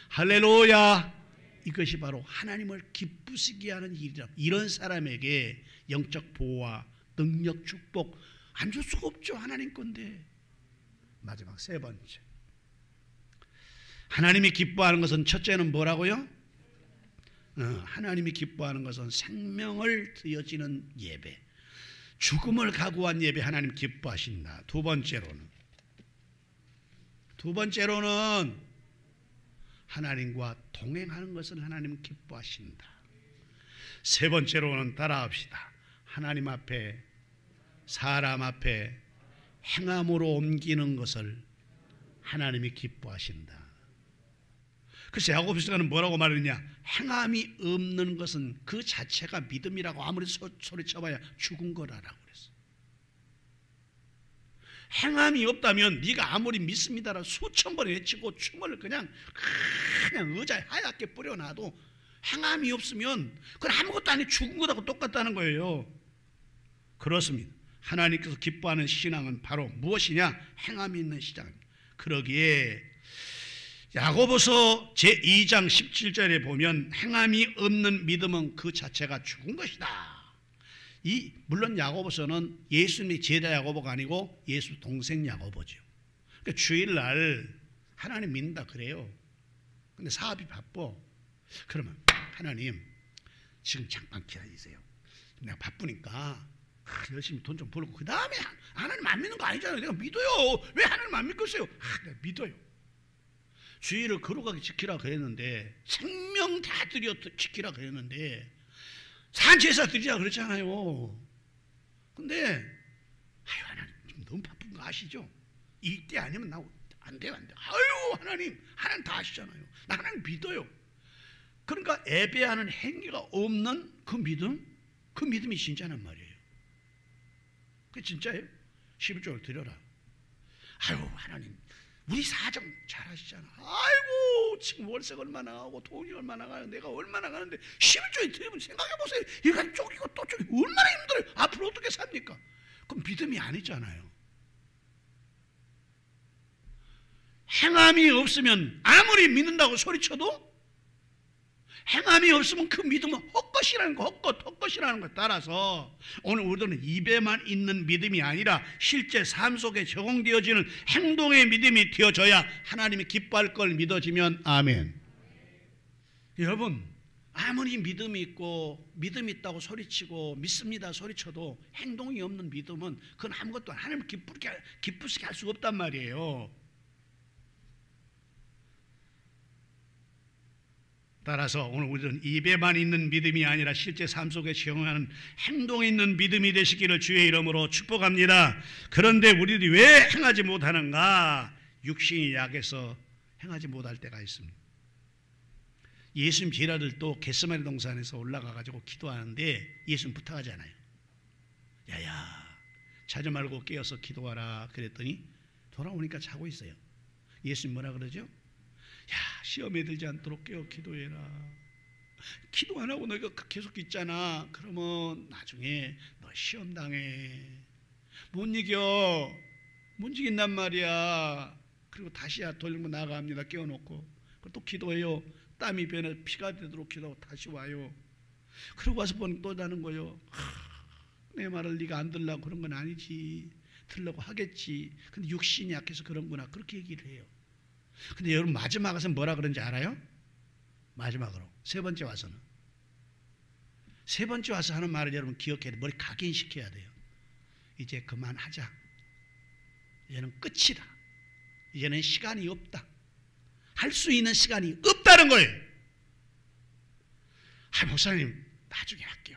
Speaker 1: 할렐루야. 이것이 바로 하나님을 기쁘시게 하는 일이라. 이런 사람에게 영적 보호와 능력, 축복 안 줄 수가 없죠. 하나님 건데. 마지막 세 번째, 하나님이 기뻐하는 것은 첫째는 뭐라고요? 하나님이 기뻐하는 것은 생명을 드려지는 예배, 죽음을 각오한 예배 하나님 기뻐하신다. 두 번째로는 하나님과 동행하는 것을 하나님 기뻐하신다. 세 번째로는 따라합시다. 하나님 앞에, 사람 앞에 행함으로 옮기는 것을 하나님이 기뻐하신다. 그래서 야고보서는 뭐라고 말했냐? 행함이 없는 것은 그 자체가 믿음이라고 아무리 소리쳐봐야 죽은 거라고 그랬어. 행함이 없다면 네가 아무리 믿습니다라고 수천 번 외치고 춤을 그냥 의자에 하얗게 뿌려놔도 행함이 없으면 그건 아무것도 아니고 죽은 것하고 똑같다는 거예요. 그렇습니다. 하나님께서 기뻐하는 신앙은 바로 무엇이냐? 행함이 있는 신앙입니다. 그러기에 야고보서 제2장 17절에 보면 행함이 없는 믿음은 그 자체가 죽은 것이다. 물론 야고보서는 예수님의 제자 야고보가 아니고 예수 동생 야고보죠. 그러니까 주일날 하나님 믿는다 그래요. 근데 사업이 바빠. 그러면 하나님 지금 잠깐 기다리세요. 내가 바쁘니까 열심히 돈 좀 벌고 그 다음에 하나님 안 믿는 거 아니잖아요. 내가 믿어요. 왜 하나님 안 믿겠어요? 내가 믿어요. 주의를 거룩하게 지키라 그랬는데, 생명 다 드려 지키라 그랬는데 산제사 드리라 그랬잖아요. 근데 아유 하나님 지금 너무 바쁜 거 아시죠? 이때 아니면 나 안 돼요. 아유 하나님 다 아시잖아요. 나 하나님 믿어요. 그러니까 예배하는 행위가 없는 그 믿음이 진짜란 말이에요. 그게 진짜예요. 11조를 드려라. 아유 하나님 우리 사정 잘 아시잖아. 아이고 지금 월세가 얼마나 가고 돈이 얼마나 가요. 내가 얼마나 가는데 11조에 드리면 생각해보세요. 이거 쪼개고 또 쪼개고 얼마나 힘들어요. 앞으로 어떻게 삽니까? 그럼 믿음이 아니잖아요. 행함이 없으면 아무리 믿는다고 소리쳐도 행함이 없으면 그 믿음은 헛것이라는 거, 헛것이라는 거. 따라서 오늘 우리들은 입에만 있는 믿음이 아니라 실제 삶 속에 적용되어지는 행동의 믿음이 되어져야 하나님이 기뻐할 걸 믿어지면 아멘. 여러분 아무리 믿음이 있다고 소리치고 믿습니다 소리쳐도 행동이 없는 믿음은 그건 아무것도 하나님을 기쁘시게 할 수가 없단 말이에요. 따라서 오늘 우리는 입에만 있는 믿음이 아니라 실제 삶 속에 적용하는 행동이 있는 믿음이 되시기를 주의 이름으로 축복합니다. 그런데 우리들이 왜 행하지 못하는가? 육신이 약해서 행하지 못할 때가 있습니다. 예수님 제자들도 겟세마네 동산에서 올라가가지고 기도하는데 예수님 부탁하잖아요. 야야 자지 말고 깨어서 기도하라 그랬더니 돌아오니까 자고 있어요. 예수님 뭐라 그러죠? 야 시험에 들지 않도록 깨어 기도해라. 기도 안 하고 너희가 계속 있잖아. 그러면 나중에 너 시험 당해. 못 이긴단 말이야. 그리고 다시야 돌리고 나갑니다. 깨워놓고 또 기도해요. 땀이 변해 피가 되도록 기도하고 다시 와요. 그러고 와서 또 자는 거예요. 내 말을 네가 안 들으려고 그런 건 아니지. 들으려고 하겠지. 근데 육신이 약해서 그런구나. 그렇게 얘기를 해요. 근데 여러분 마지막 와서 뭐라 그런지 알아요? 마지막으로 세 번째 와서 하는 말을 여러분 기억해야 돼요. 머리 각인시켜야 돼요. 이제 그만하자. 이제는 끝이다. 이제는 시간이 없다. 할 수 있는 시간이 없다는 거예요. 목사님 나중에 할게요.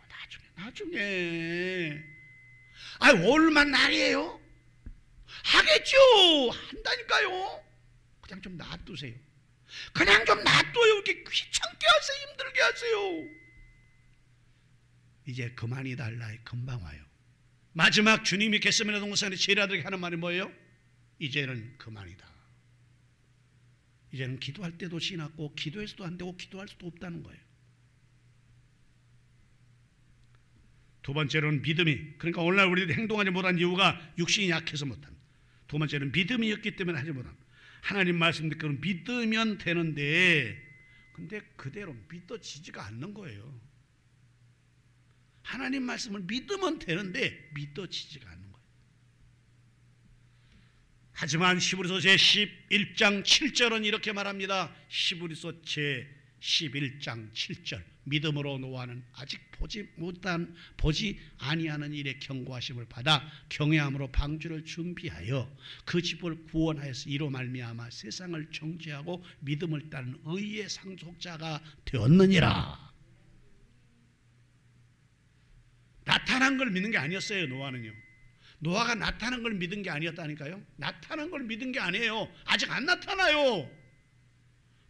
Speaker 1: 나중에 오늘만 날이에요? 하겠죠. 한다니까요. 그냥 좀 놔두세요. 그냥 좀 놔둬요. 이렇게 귀찮게 하세요. 힘들게 하세요. 이제 그만이 달라. 금방 와요. 마지막 주님이 겟세마네 동산에 제자들에게 하는 말이 뭐예요? 이제는 그만이다. 이제는 기도할 때도 지났고 기도해서도 안 되고 기도할 수도 없다는 거예요. 두 번째로는 믿음이, 그러니까 오늘날 우리들이 행동하지 못한 이유가 육신이 약해서 못합니다. 두 번째는 믿음이었기 때문에 하지 못합니다. 하나님 말씀 듣고 믿으면 되는데 근데 그대로 믿어지지가 않는 거예요. 하나님 말씀을 믿으면 되는데 믿어지지가 않는 거예요. 하지만 히브리서 제11장 7절은 이렇게 말합니다. 히브리서 제11장 7절, 믿음으로 노아는 아직 보지 아니하는 일에 경고하심을 받아 경외함으로 방주를 준비하여 그 집을 구원하여서 이로 말미암아 세상을 정죄하고 믿음을 따르는 의의 상속자가 되었느니라. 나타난 걸 믿는 게 아니었어요. 노아는요. 노아가 나타난 걸 믿은 게 아니었다니까요. 나타난 걸 믿은 게 아니에요. 아직 안 나타나요.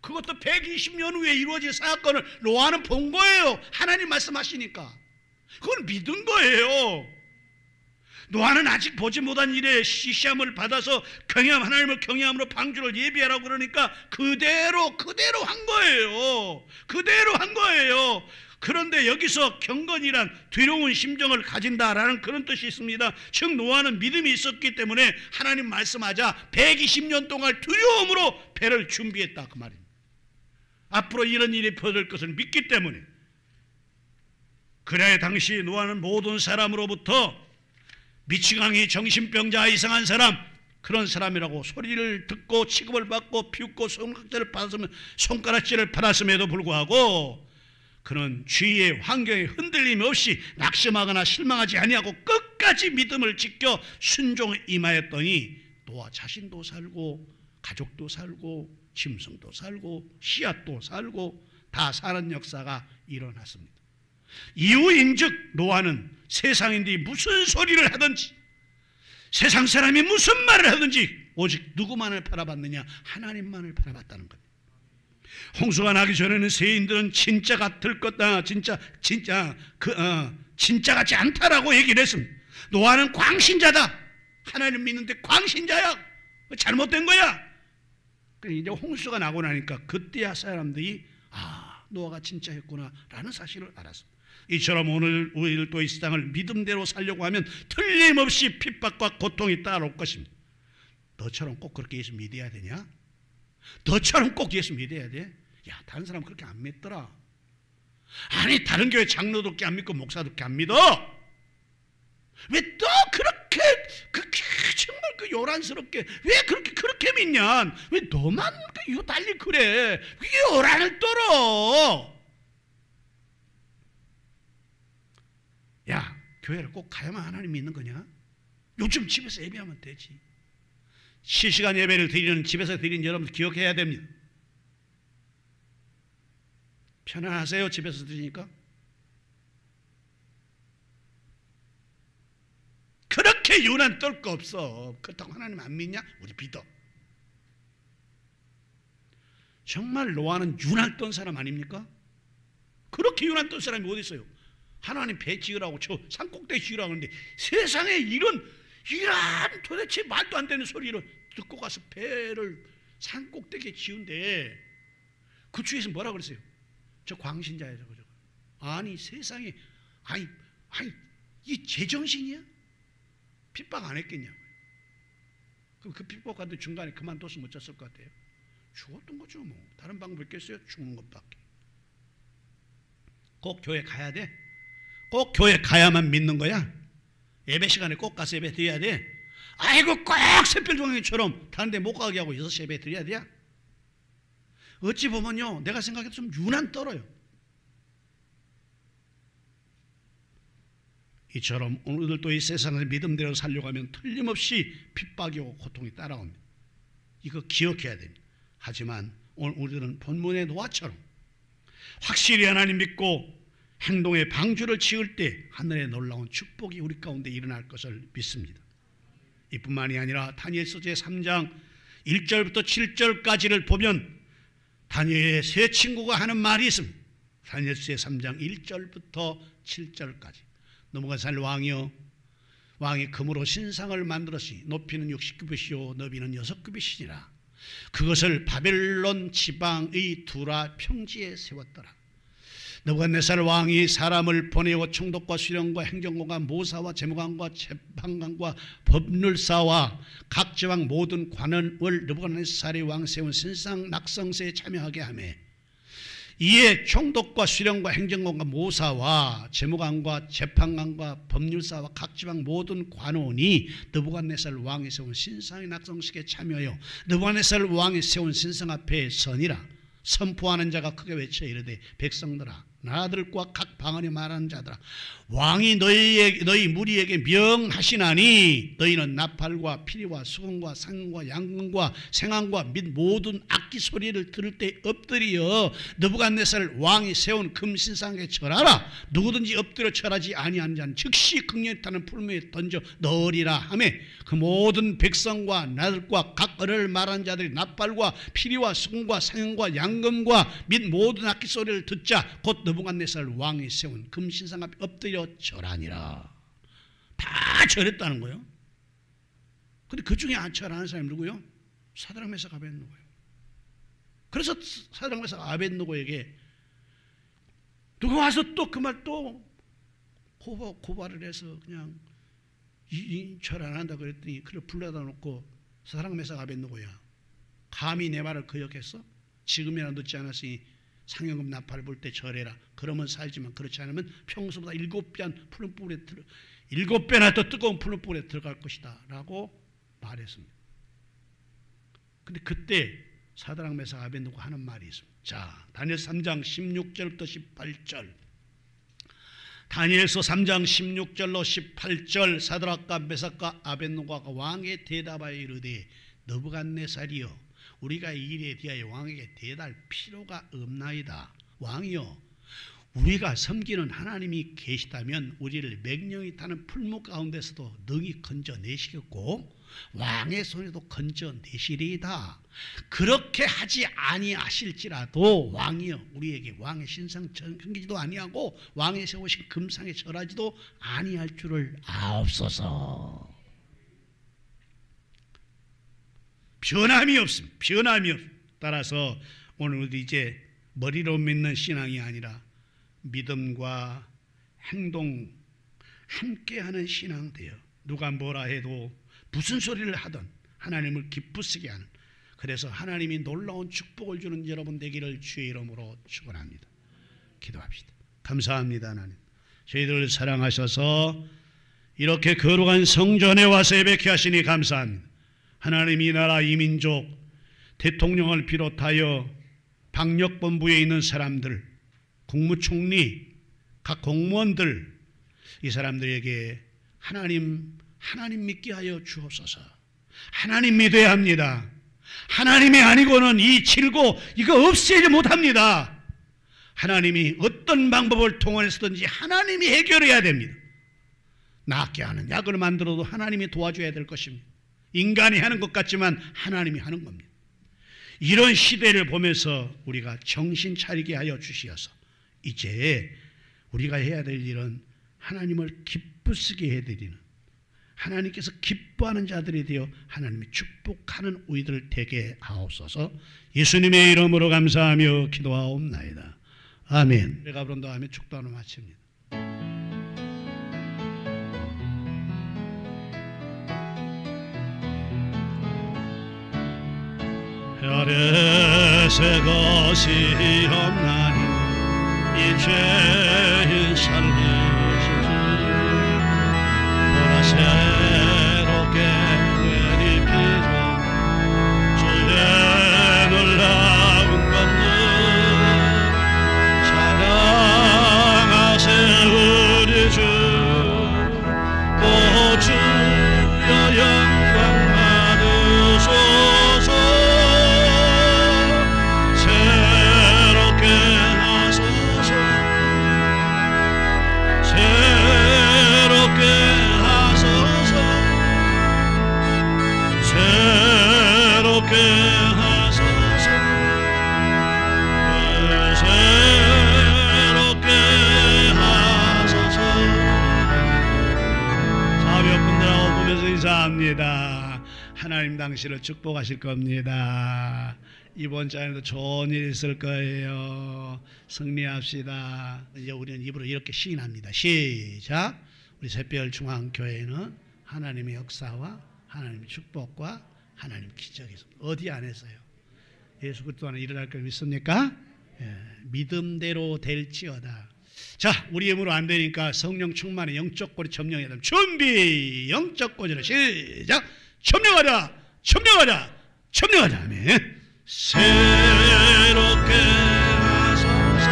Speaker 1: 그것도 120년 후에 이루어질 사건을 노아는 본 거예요. 하나님 말씀하시니까. 그건 믿은 거예요. 노아는 아직 보지 못한 일에 시험을 받아서 하나님을 경외함으로 방주를 예비하라고 그러니까 그대로 한 거예요. 그대로 한 거예요. 그런데 여기서 경건이란 두려운 심정을 가진다라는 그런 뜻이 있습니다. 즉 노아는 믿음이 있었기 때문에 하나님 말씀하자 120년 동안 두려움으로 배를 준비했다 그 말입니다. 앞으로 이런 일이 벌어질 것을 믿기 때문에. 그래 당시 노아는 모든 사람으로부터 미치광이, 정신병자, 이상한 사람, 그런 사람이라고 소리를 듣고 취급을 받고 비웃고 손가락질을 받았음에도 불구하고 그는 주위의 환경에 흔들림 없이 낙심하거나 실망하지 아니하고 끝까지 믿음을 지켜 순종에 임하였더니 노아 자신도 살고 가족도 살고 짐승도 살고 씨앗도 살고 다 사는 역사가 일어났습니다. 이후인즉 노아는 세상인들이 무슨 소리를 하든지 세상 사람이 무슨 말을 하든지 오직 누구만을 바라봤느냐? 하나님만을 바라봤다는 겁니다. 홍수가 나기 전에는 세인들은 진짜 같을 거다, 진짜 같지 않다라고 얘기를 했습니다. 노아는 광신자다. 하나님 믿는데 광신자야. 잘못된 거야. 이제 홍수가 나고 나니까 그때야 사람들이 노아가 진짜였구나라는 사실을 알았습니다. 이처럼 오늘 우리들 또 이 세상을 믿음대로 살려고 하면 틀림없이 핍박과 고통이 따라올 것입니다. 너처럼 꼭 그렇게 예수 믿어야 되냐? 너처럼 꼭 예수 믿어야 돼? 야, 다른 사람 그렇게 안 믿더라. 아니, 다른 교회 장로들께 안 믿고 목사들께 안 믿어? 왜 또 그렇게 정말 요란스럽게 왜 그렇게 믿냐? 왜 너만 이거 달리 그래? 왜 요란을 떨어? 야, 교회를 꼭 가야만 하나님 믿는 거냐? 요즘 집에서 예배하면 되지. 실시간 예배를 드리는, 집에서 드리는 여러분 기억해야 됩니다. 편안하세요? 집에서 드리니까? 그렇게 유난 떨 거 없어. 그렇다고 하나님 안 믿냐? 우리 믿어. 정말 노아는 유난 떤 사람 아닙니까? 그렇게 유난 떤 사람이 어디 있어요? 하나님 배 지으라고 저 산꼭대기 지으라고 하는데 세상에 이런 도대체 말도 안 되는 소리를 듣고 가서 배를 산꼭대기에 지은데 그 주위에서 뭐라 그랬어요? 저 광신자야 저거. 아니 세상에 아니 이 제정신이야? 핍박 안 했겠냐고요. 그럼 그 핍박한테 중간에 그만뒀으면 어쩌을 것 같아요? 죽었던 거죠 뭐. 다른 방법 있겠어요? 죽는 것밖에. 꼭 교회 가야 돼? 꼭 교회 가야만 믿는 거야? 예배 시간에 꼭 가서 예배 드려야 돼? 아이고 꼭 새별종이처럼 다른 데 못 가게 하고 6시 예배 드려야 돼? 어찌 보면요 내가 생각해도 좀 유난 떨어요. 이처럼 오늘도 이 세상을 믿음대로 살려고 하면 틀림없이 핍박이 오고 고통이 따라옵니다. 이거 기억해야 됩니다. 하지만 오늘 우리들은 본문의 노아처럼 확실히 하나님 믿고 행동의 방주를 지을 때 하늘의 놀라운 축복이 우리 가운데 일어날 것을 믿습니다. 이뿐만이 아니라 다니엘서 제3장 1절부터 7절까지를 보면 다니엘의 세 친구가 하는 말이 있습니다. 다니엘서 제3장 1절부터 7절까지. 넘어가살 왕이여 왕이 금으로 신상을 만들었으니 높이는 60규빗이요 너비는 6규빗이니라. 그것을 바벨론 지방의 두라 평지에 세웠더라. 느부갓네살 왕이 사람을 보내어 총독과 수령과 행정관과 모사와 재무관과 재판관과 법률사와 각 지방 모든 관원을 느부갓네살의 왕 세운 신상 낙성세에 참여하게 하며, 이에 총독과 수령과 행정관과 모사와 재무관과 재판관과 법률사와 각 지방 모든 관원이 느부갓네살 왕이 세운 신상의 낙성식에 참여하여 느부갓네살 왕이 세운 신상 앞에 서니라. 선포하는 자가 크게 외쳐 이르되, 백성들아, 나라들과 각 방언에 말하는 자들아, 왕이 너희 무리에게 명하시나니 너희는 나팔과 피리와 수금과 상금과 양금과 생황과 및 모든 악기 소리를 들을 때 엎드려 느부갓네살 왕이 세운 금신상에 절하라. 누구든지 엎드려 절하지 아니하는 자는 즉시 극렬히 타는 풀무에 던져 넣으리라 하며, 그 모든 백성과 나들과 각 언어를 말하는 자들이 나팔과 피리와 수금과 상금과 양금과 및 모든 악기 소리를 듣자 곧 느부갓네살 왕이 세운 금신상 앞에 엎드려 절하니라. 다 절했다는 거예요. 근데 그 중에 안 절하는 사람이 누구요? 사드락 메삭 아벳느고예요. 그래서 사드락 메삭 아벳느고에게 누가 와서 또 그 말 또 고발을 해서 그냥 절 안 한다 그랬더니 그를 불러다 놓고, 사드락 메삭 아벳느고야, 감히 내 말을 거역했어? 지금이나 늦지 않았으니 상여금 나팔을 볼 때 절해라. 그러면 살지만 그렇지 않으면 평소보다 7배나 더 뜨거운 푸른불에 들어갈 것이다 라고 말했습니다. 근데 그때 사드락 메삭 아벳느고 하는 말이 있습니다. 자, 다니엘 3장 16절부터 18절. 다니엘서 3장 16절로 18절. 사드락과 메삭과 아벳느고가 왕에 대답하여 이르되, 느부갓네살이여, 우리가 이 일에 대하여 왕에게 대답할 필요가 없나이다. 왕이여, 우리가 섬기는 하나님이 계시다면 우리를 맹령이 타는 풀무 가운데서도 능히 건져내시겠고 왕의 손에도 건져내시리이다. 그렇게 하지 아니하실지라도 왕이여, 우리에게 왕의 신상 섬기지도 아니하고 왕의 세우신 금상에 절하지도 아니할 줄을 아옵소서. 변함이 없습니다. 변함이 없습니다. 따라서 오늘 우리 이제 머리로 믿는 신앙이 아니라 믿음과 행동 함께하는 신앙 되어, 누가 뭐라 해도 무슨 소리를 하든 하나님을 기쁘시게 하는, 그래서 하나님이 놀라운 축복을 주는 여러분 되기를 주의 이름으로 축원합니다. 기도합시다. 감사합니다. 하나님, 저희들을 사랑하셔서 이렇게 거룩한 성전에 와서 예배케 하시니 감사합니다. 하나님, 이 나라 이 민족 대통령을 비롯하여 방역본부에 있는 사람들, 국무총리, 각 공무원들, 이 사람들에게 하나님 믿게 하여 주옵소서. 하나님 믿어야 합니다. 하나님이 아니고는 이 질고 이거 없애지 못합니다. 하나님이 어떤 방법을 통해서든지 하나님이 해결해야 됩니다. 낫게 하는 약을 만들어도 하나님이 도와줘야 될 것입니다. 인간이 하는 것 같지만 하나님이 하는 겁니다. 이런 시대를 보면서 우리가 정신 차리게 하여 주시어서 이제 우리가 해야 될 일은 하나님을 기쁘시게 해드리는, 하나님께서 기뻐하는 자들이 되어 하나님이 축복하는 우리들 되게 하옵소서. 예수님의 이름으로 감사하며 기도하옵나이다. 아멘. 내가 부른다 하면 축도하는 마칩니다. 별의 새 것이 없나니 이 죄인 살리시지. 보라새롭게 내리피자 주의 놀라운 권능 사랑하세 우리 주. 오 주여 영광 받으소서. 새롭게 하소서. 감사합니다. 하나님 당신을 축복하실 겁니다. 이번 주에도 좋은 일 있을 거예요. 승리합시다. 이제 우리는 입으로 이렇게 시인합니다. 시작. 우리 새별중앙교회는 하나님의 역사와 하나님의 축복과 하나님의 기적이 있습니다. 어디 안에서요? 예수 그리스도 안에 일어날 걸 믿습니까? 예, 믿음대로 될지어다. 자, 우리 힘으로 안 되니까 성령 충만의 영적 고리 점령해야 됩니다. 준비. 영적 고리를 시작. 점령하자. 점령하자. 점령하자. 아멘. 새롭게 하소서.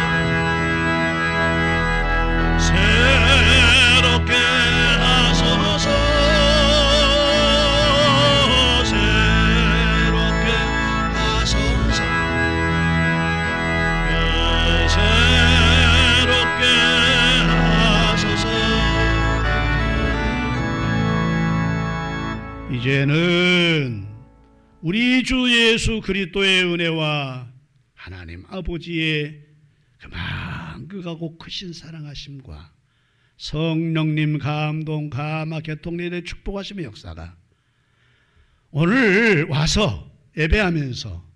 Speaker 1: 새롭게 하소서. 새롭게 하소서. 새롭게 하소서. 이제는 우리 주 예수 그리스도의 은혜와 하나님 아버지의 그만 극하고 크신 사랑하심과 성령님 감동 감화 교통례의 축복하심의 역사가 오늘 와서 예배하면서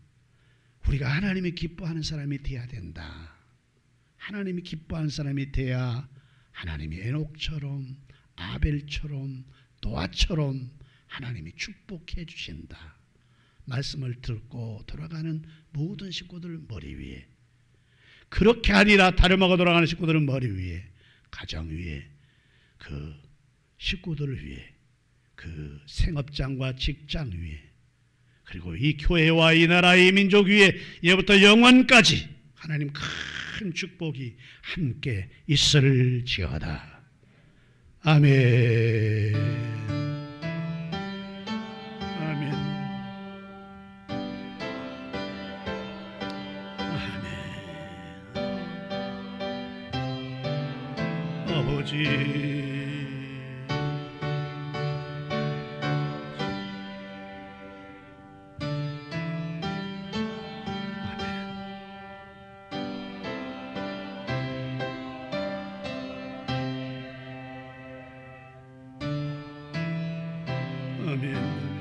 Speaker 1: 우리가 하나님이 기뻐하는 사람이 되어야 된다. 하나님이 기뻐하는 사람이 돼야 하나님이 에녹처럼 아벨처럼 노아처럼 하나님이 축복해 주신다. 말씀을 듣고 돌아가는 모든 식구들 머리 위에, 그렇게 하리라 다름하고 돌아가는 식구들은 머리 위에, 가정 위에, 그 식구들 위에, 그 생업장과 직장 위에, 그리고 이 교회와 이 나라의 민족 위에 예부터 영원까지 하나님 큰 축복이 함께 있을지어다. 아멘. 아버지, 아멘.